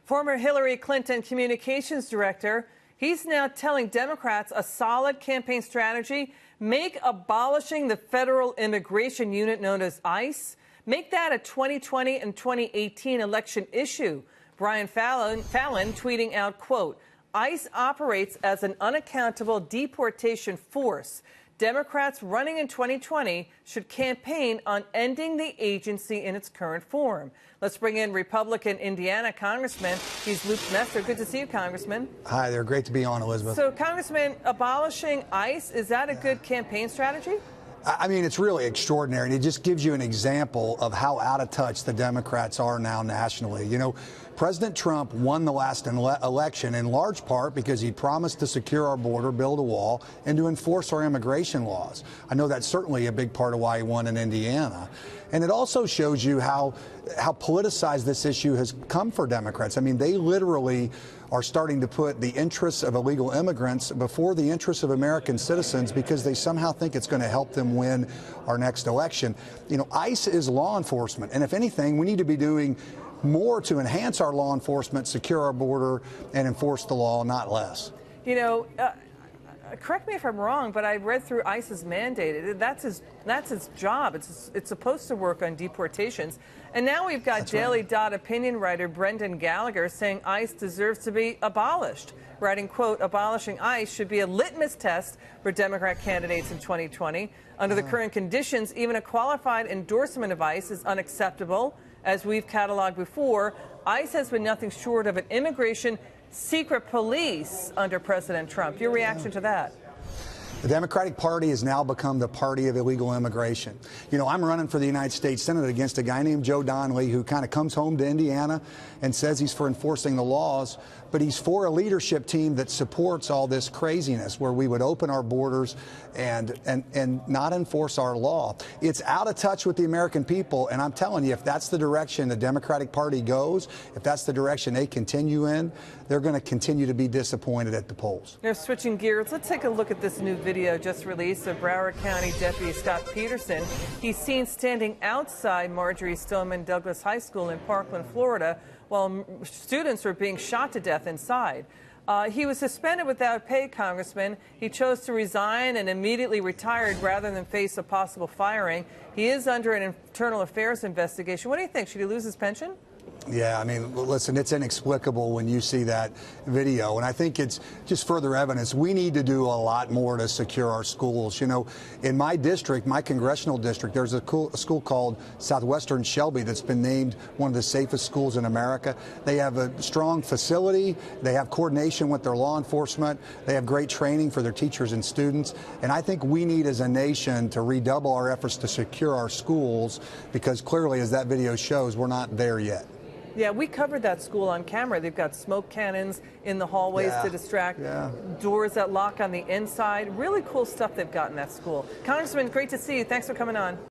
Former Hillary Clinton communications director, he's now telling Democrats a solid campaign strategy: make abolishing the federal immigration unit known as ICE, make that a 2020 and 2018 election issue. Brian Fallon tweeting out, quote, ICE operates as an unaccountable deportation force. Democrats running in 2020 should campaign on ending the agency in its current form. Let's bring in Republican Indiana Congressman. He's Luke Messer. Good to see you, Congressman. Hi there. Great to be on, Elizabeth. So, Congressman, abolishing ICE, is that a good campaign strategy? I mean, it's really extraordinary, and it just gives you an example of how out of touch the Democrats are now nationally. You know, President Trump won the last election in large part because he promised to secure our border, build a wall, and to enforce our immigration laws. I know that's certainly a big part of why he won in Indiana. And it also shows you how politicized this issue has come for Democrats. I mean, they literally are starting to put the interests of illegal immigrants before the interests of American citizens because they somehow think it's going to help them win our next election. You know, ICE is law enforcement, and if anything, we need to be doing more to enhance our law enforcement, secure our border, and enforce the law, not less. You know, correct me if I'm wrong, but I read through ICE's mandate. That's his job. It's supposed to work on deportations. And now we've got Daily Dot opinion writer Brendan Gallagher saying ICE deserves to be abolished, writing, quote, abolishing ICE should be a litmus test for Democrat candidates in 2020. Under the current conditions, even a qualified endorsement of ICE is unacceptable. As we've cataloged before, ICE has been nothing short of an immigration secret police under President Trump. Your reaction to that? The Democratic Party has now become the party of illegal immigration. You know, I'm running for the United States Senate against a guy named Joe Donnelly who kind of comes home to Indiana and says he's for enforcing the laws, but he's for a leadership team that supports all this craziness where we would open our borders and not enforce our law. It's out of touch with the American people, and I'm telling you, if that's the direction the Democratic Party goes, if that's the direction they continue in, they're going to continue to be disappointed at the polls. Now, switching gears, let's take a look at this new video just released of Broward County Deputy Scott Peterson. He's seen standing outside Marjorie Stoneman Douglas High School in Parkland, Florida, while students were being shot to death inside. He was suspended without pay, Congressman. He chose to resign and immediately retired rather than face a possible firing. He is under an internal affairs investigation. What do you think? Should he lose his pension? Yeah, I mean, listen, it's inexplicable when you see that video, and I think it's just further evidence. We need to do a lot more to secure our schools. You know, in my district, my congressional district, there's a school called Southwestern Shelby that's been named one of the safest schools in America. They have a strong facility. They have coordination with their law enforcement. They have great training for their teachers and students. And I think we need as a nation to redouble our efforts to secure our schools because clearly, as that video shows, we're not there yet. Yeah, we covered that school on camera. They've got smoke cannons in the hallways to distract, doors that lock on the inside. Really cool stuff they've got in that school. Congressman, great to see you. Thanks for coming on.